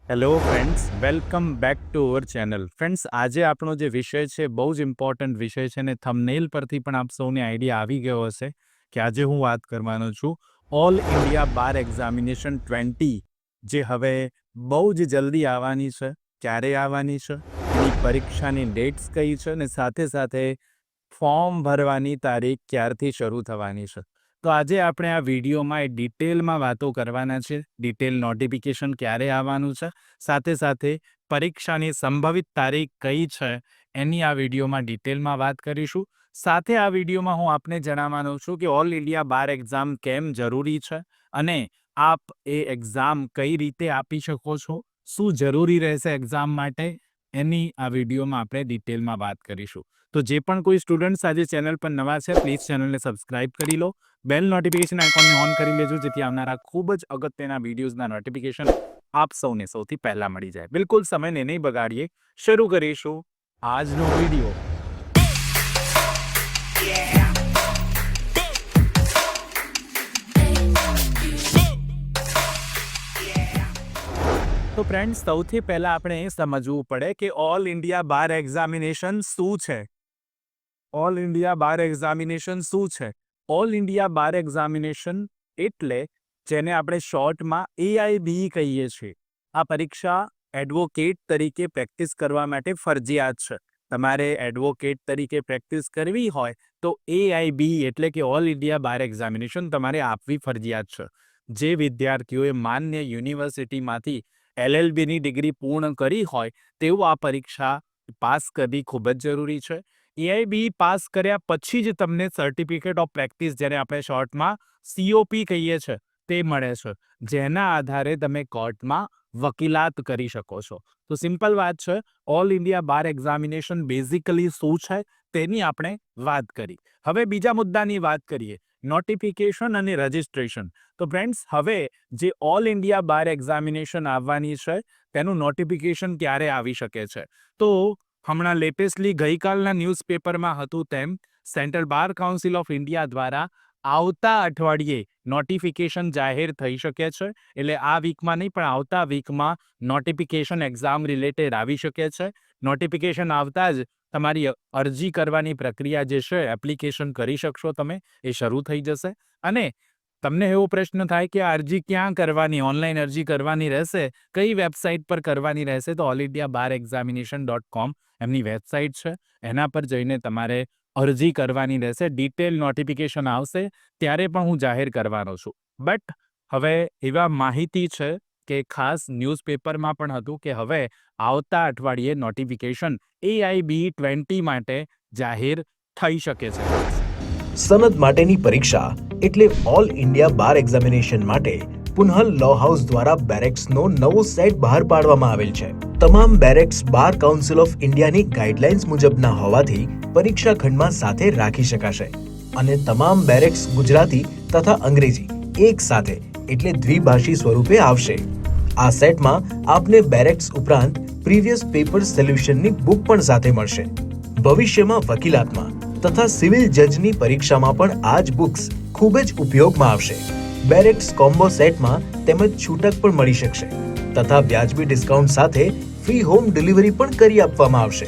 Hello friends, welcome back to our channel. Friends, આજે આપણો જે વિષય છે બહુ જ ઇમ્પોર્ટન્ટ વિષય છે ને થંબનેલ પરથી પણ આપ સૌને આઈડિયા આવી ગયો હશે કે આજે હું વાત કરવાનો છું ઓલ ઇન્ડિયા બાર એક્ઝામિનેશન 20 જે હવે બહુ જ જલ્દી આવવાની છે. ક્યારે આવવાની છે, એની પરીક્ષાની ડેટ્સ કઈ છે અને સાથે સાથે ફોર્મ ભરવાની તારીખ ક્યારથી શરૂ થવાની છે. તો આજે આપણે આ વિડીયોમાં ડિટેલમાં વાતો કરવાના છે. ડિટેલ નોટિફિકેશન ક્યારે આવવાનું છે, સાથે સાથે પરીક્ષાની સંભવિત તારીખ કઈ છે એની આ વિડીયોમાં ડિટેલમાં વાત કરીશું. સાથે આ વિડીયોમાં હું આપને જણાવવાનો છું કે ઓલ ઇન્ડિયા બાર એક્ઝામ કેમ જરૂરી છે અને આપ એ એક્ઝામ કઈ રીતે આપી શકો છો, શું જરૂરી રહેશે એક્ઝામ માટે, એની આ વિડીયોમાં આપણે ડિટેલમાં વાત કરીશું. તો જે પણ કોઈ સ્ટુડન્ટ્સ આજે ચેનલ પર નવા છે, પ્લીઝ ચેનલને સબસ્ક્રાઇબ કરી લો, બેલ નોટિફિકેશન આઇકોનને ઓન કરી લેજો, જેથી આવનારા ખૂબ જ અગત્યના વિડીયોઝના નોટિફિકેશન આપ સૌને સૌથી પહેલા મળી જાય. બિલકુલ સમયને નહીં બગાડીએ, શરૂ કરીશું આજનો વિડીયો. તો ફ્રેન્ડ્સ, સૌથી પહેલા આપણે એ સમજવું પડે કે ઓલ ઇન્ડિયા બાર એક્ઝામિનેશન શું છે. ઓલ ઇન્ડિયા બાર એક્ઝામિનેશન શું છે? ઓલ ઇન્ડિયા બાર એક્ઝામિનેશન એટલે જેને આપણે શોર્ટમાં AIBE કહીએ છીએ. આ પરીક્ષા એડવોકેટ તરીકે પ્રેક્ટિસ કરવા માટે ફરજિયાત છે. તમારે એડવોકેટ તરીકે પ્રેક્ટિસ કરવી હોય તો AIBE એટલે કે ઓલ ઇન્ડિયા બાર એક્ઝામિનેશન તમારે આપવી ફરજિયાત છે. જે વિદ્યાર્થીઓએ માન્ય યુનિવર્સિટીમાંથી LLBની ડિગ્રી પૂર્ણ કરી હોય તેઓ આ પરીક્ષા પાસ કરવી ખૂબ જ જરૂરી છે. AIBE પાસ કર્યા પછી જ તમને સર્ટિફિકેટ ઓફ પ્રેક્ટિસ, જેને આપણે શોર્ટમાં COP કહીએ છીએ, તે મળે છે, જેના આધારે તમે કોર્ટમાં વકીલાત કરી શકો છો. તો સિમ્પલ વાત છે, ઓલ ઇન્ડિયા બાર એક્ઝામિનેશન બેઝિકલી શું છે તેની આપણે વાત કરી. હવે બીજા મુદ્દાની વાત કરીએ, નોટિફિકેશન અને રજિસ્ટ્રેશન. તો ફ્રેન્ડ્સ, હવે જે ઓલ ઇન્ડિયા બાર એક્ઝામિનેશન આવવાની છે તેનું નોટિફિકેશન ક્યારે આવી શકે છે? તો હમણાં લેટેસ્ટલી ગઈકાલના ન્યૂઝપેપરમાં હતું તેમ central bar council of India દ્વારા આવતા અઠવાડિયે નોટિફિકેશન જાહેર થઈ શકે છે. એટલે આ વીકમાં નહીં, પણ આવતા વીકમાં નોટિફિકેશન એક્ઝામ રિલેટેડ આવી શકે છે. નોટિફિકેશન આવતા જ તમારી અરજી કરવાની પ્રક્રિયા જે છે, એપ્લિકેશન કરી શકશો તમે, એ શરૂ થઈ જશે. અને તમને એવો પ્રશ્ન થાય કે આ અરજી ક્યાં કરવાની, ઓનલાઈન અરજી કરવાની રહેશે, કઈ વેબસાઇટ પર કરવાની રહેશે? તો ઓલ ઇન્ડિયા બાર એક્ઝામિનેશન.com એમની વેબસાઇટ છે, એના પર જઈને તમારે અરજી કરવાની રહેશે. ડિટેલ નોટિફિકેશન આવશે ત્યારે પણ હું જાહેર કરવાનો છું. બટ હવે એવા માહિતી છે કે ખાસ ન્યૂઝપેપરમાં પણ હતું કે હવે આવતા અઠવાડિયે નોટિફિકેશન AIBE 20 માટે જાહેર થઈ શકે છે. સનદ માટેની પરીક્ષા એટલે ઓલ ઇન્ડિયા બાર એક્ઝામિનેશન માટે પુનહલ લો હાઉસ દ્વારા બેરેક્સનો નવો સેટ બહાર પાડવામાં આવેલ છે. તમામ બેરેક્સ બાર કાઉન્સિલ ઓફ ઇન્ડિયાની ગાઈડલાઇન્સ મુજબના હોવાથી પરીક્ષા ખંડમાં સાથે રાખી શકાશે અને તમામ બેરેક્સ ગુજરાતી તથા અંગ્રેજી એક સાથે એટલે દ્વિભાષી સ્વરૂપે આવશે. આ સેટમાં આપને બેરેક્સ ઉપરાંત પ્રીવિયસ પેપર સોલ્યુશનની બુક પણ સાથે મળશે. ભવિષ્યમાં વકીલાતમાં તથા સિવિલ જજની પરીક્ષામાં પણ આ જ બુક્સ ખૂબ જ ઉપયોગમાં આવશે. બેરેક્સ કોમ્બો સેટમાં તેમજ છૂટક પણ મળી શકશે તથા વ્યાજબી ડિસ્કાઉન્ટ સાથે ફ્રી હોમ ડિલિવરી પણ કરી આપવામાં આવશે.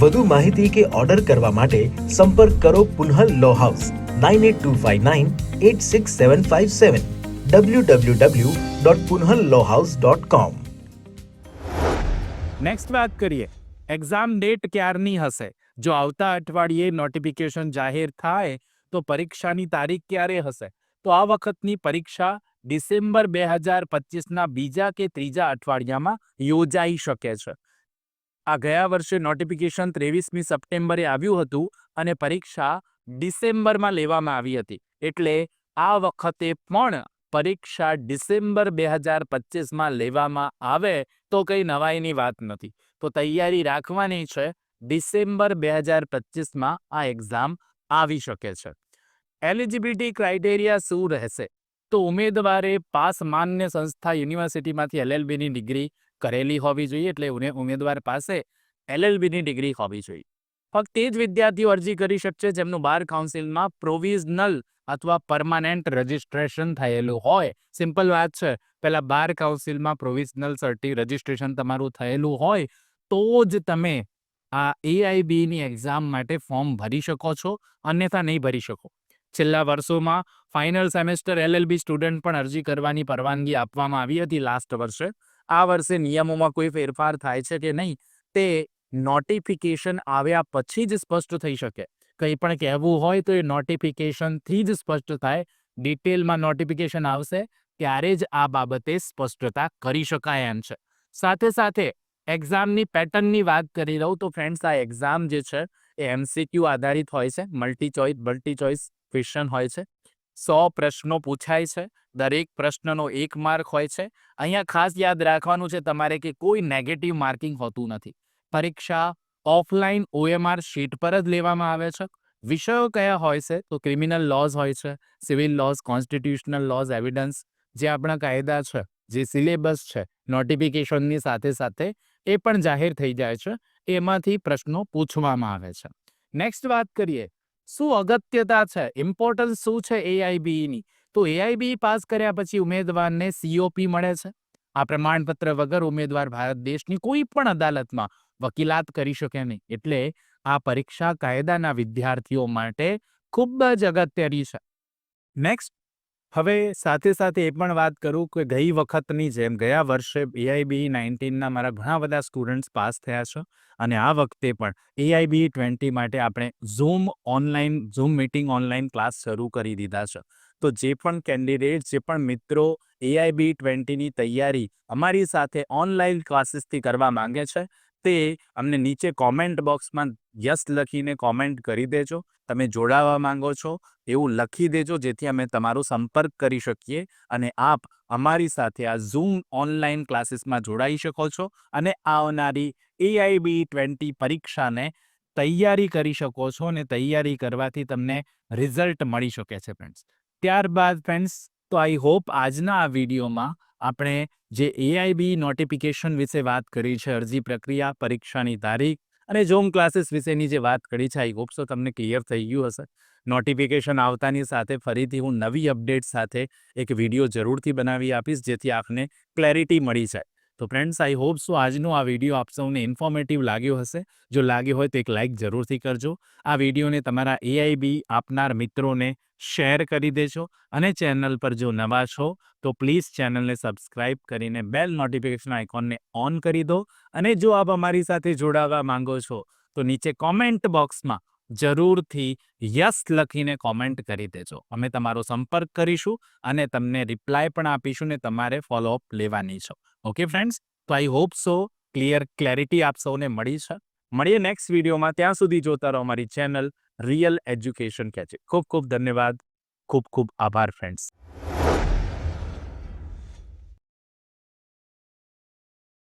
વધુ માહિતી કે ઓર્ડર કરવા માટે સંપર્ક કરો પુનહલ લો હાઉસ 9825986757 www.punhalllawhouse.com. નેક્સ્ટ વાત કરીએ, એક્ઝામ ડેટ ક્યારની હશે? જો આવતા અઠવાડિયે નોટિફિકેશન જાહેર થાય તો પરીક્ષાની તારીખ ક્યારે હશે? તો આ વખતની પરીક્ષા ડિસેમ્બર 2025ના બીજા કે ત્રીજા અઠવાડિયામાં યોજાઈ શકે છે. આ ગયા વર્ષે નોટિફિકેશન 23મી સપ્ટેમ્બરે આવ્યું હતું અને પરીક્ષા ડિસેમ્બરમાં લેવામાં આવી હતી. એટલે આ વખતે પણ પરીક્ષા ડિસેમ્બર 2025માં લેવામાં આવે તો કંઈ નવાઈની વાત નથી. તો તૈયારી રાખવાની છે. ડિસેમ્બર 2025માં આ એક્ઝામ આવી શકે છે. એલિજિબિલિટી ક્રાઇટેરિયા શું રહેશે? તો ઉમેદવારે પાસ માન્ય સંસ્થા યુનિવર્સિટીમાંથી LLBની ડિગ્રી કરેલી હોવી જોઈએ. એટલે ઉમેદવાર પાસે LLBની ડિગ્રી હોવી જોઈએ. ફક્ત તે જ વિદ્યાર્થીઓ અરજી કરી શકશે જેમનું બાર કાઉન્સિલમાં પ્રોવિઝનલ અથવા પરમાનન્ટ રજિસ્ટ્રેશન થયેલું હોય. સિમ્પલ વાત છે, પહેલાં બાર કાઉન્સિલમાં પ્રોવિઝનલ રજિસ્ટ્રેશન તમારું થયેલું હોય તો જ તમે આ AIBની એક્ઝામ માટે ફોર્મ ભરી શકો છો, અન્યથા નહીં ભરી શકો. છેલ્લા વર્ષોમાં ફાઇનલ સેમેસ્ટર LLB સ્ટુડન્ટ પણ અરજી કરવાની પરવાનગી આપવામાં આવી હતી લાસ્ટ વર્ષે. આ વર્ષે નિયમોમાં કોઈ ફેરફાર થાય છે કે નહીં તે નોટિફિકેશન આવ્યા પછી જ સ્પષ્ટ થઈ શકે. કંઈ પણ કહેવું હોય તો એ નોટિફિકેશનથી જ સ્પષ્ટ થાય. ડિટેલમાં નોટિફિકેશન આવશે ત્યારે જ આ બાબતે સ્પષ્ટતા કરી શકાય એમ છે. સાથે સાથે એક્ઝામની પેટર્નની વાત કરી રહું તો ફ્રેન્ડ્સ, આ એક્ઝામ જે છે એ MCQ આધારિત હોય છે. મલ્ટી ચોઇસ ક્વેશ્ચન હોય છે. 100 પ્રશ્નો પૂછાય છે. દરેક પ્રશ્નનો 1 માર્ક હોય છે. અહીંયા ખાસ યાદ રાખવાનું છે તમારે કે કોઈ નેગેટિવ માર્કિંગ હોતું નથી. પરીક્ષા ઓફલાઈન OMR શીટ પર જ લેવામાં આવે છે. વિષયો કયા હોય છે તો ક્રિમિનલ લોઝ હોય છે, civil lose, constitutional lose, evidence, જે આપણા કાયદા છે, જે સિલેબસ છે, નોટિફિકેશનની સાથે સાથે એ પણ જાહેર થઈ જાય છે. એમાંથી પ્રશ્નો પૂછવામાં આવે છે. નેક્સ્ટ વાત કરીએ, શું અગત્યતા છે, ઇમ્પોર્ટન્સ શું છે AIBની? તો AIB પાસ કર્યા પછી ઉમેદવારને COP મળે છે. આ પ્રમાણપત્ર વગર ઉમેદવાર ભારત દેશની કોઈ પણ અદાલતમાં વકીલાત કરી શકે નહીં. એટલે આ પરીક્ષા કાયદાના વિદ્યાર્થીઓ માટે ખૂબ જ અગત્યની છે. નેક્સ્ટ, હવે સાથે સાથે એ પણ વાત કરું કે ગઈ વખતની જેમ ગયા વર્ષે AIB 19ના મારા ઘણા બધા સ્ટુડન્ટ્સ પાસ થયા છે અને આ વખતે પણ AIB 20 માટે આપણે ઝૂમ મીટિંગ ઓનલાઈન ક્લાસ શરૂ કરી દીધા છે. તો જે પણ કેન્ડિડેટ, જે પણ મિત્રો AIB 20ની તૈયારી અમારી સાથે ઓનલાઈન ક્લાસીસથી કરવા માંગે છે તે અમને નીચે કોમેન્ટ બોક્સમાં યસ લખીને કોમેન્ટ કરી દેજો. તમે જોડાવા માંગો છો એવું લખી દેજો, જેથી અમે તમારો સંપર્ક કરી શકીએ અને આપ અમારી સાથે આ ઝૂમ ઓનલાઈન ક્લાસીસમાં જોડાઈ શકો છો અને આવનારી AIB 20 પરીક્ષાને તૈયારી કરી શકો છો અને તૈયારી કરવાથી તમને રિઝલ્ટ મળી શકે છે ફ્રેન્ડ્સ. ત્યારબાદ ફ્રેન્ડ્સ, તો આઈ હોપ આજના આ વિડીયોમાં આપણે જે AIB નોટિફિકેશન વિશે વાત કરી છે, અરજી પ્રક્રિયા, પરીક્ષાની તારીખ અને ઝૂમ ક્લાસીસ વિશેની જે વાત કરી છે, આઈ હોપ સો તમને ક્લિયર થઈ ગયું હશે. નોટિફિકેશન આવતાની સાથે ફરીથી હું નવી અપડેટ સાથે એક વિડીયો જરૂરથી બનાવી આપીશ, જેથી આપને ક્લેરિટી મળી જાય. તો ફ્રેન્ડ્સ, આઈ હોપ સો આજનો આ વિડીયો આપ સૌને ઇન્ફોર્મેટિવ લાગ્યો હશે. જો લાગ્યો હોય તો એક લાઇક જરૂરથી કરજો. આ વિડીયોને તમારા AIB આપનાર મિત્રોને શેર કરી દેજો અને ચેનલ પર જો નવા છો તો પ્લીઝ ચેનલને સબસ્ક્રાઇબ કરીને બેલ નોટિફિકેશન આઇકોનને ઓન કરી દો. અને જો આપ અમારી સાથે જોડાવા માંગો છો તો નીચે કોમેન્ટ બોક્સમાં જરૂરથી યસ લખીને કોમેન્ટ કરી દેજો. અમે તમારો સંપર્ક કરીશું અને તમને રિપ્લાય પણ આપીશું ને તમારે ફોલોઅપ લેવાની છે. ઓકે ફ્રેન્ડ્સ, તો આઈ હોપ સો ક્લેરિટી આપ સૌને મળી છે. મળીએ નેક્સ્ટ વિડીયોમાં. ત્યાં સુધી જોતા રહો અમારી ચેનલ રિયલ એજ્યુકેશન કેચે. ખૂબ ખૂબ ધન્યવાદ. ખૂબ ખૂબ આભાર ફ્રેન્ડ્સ.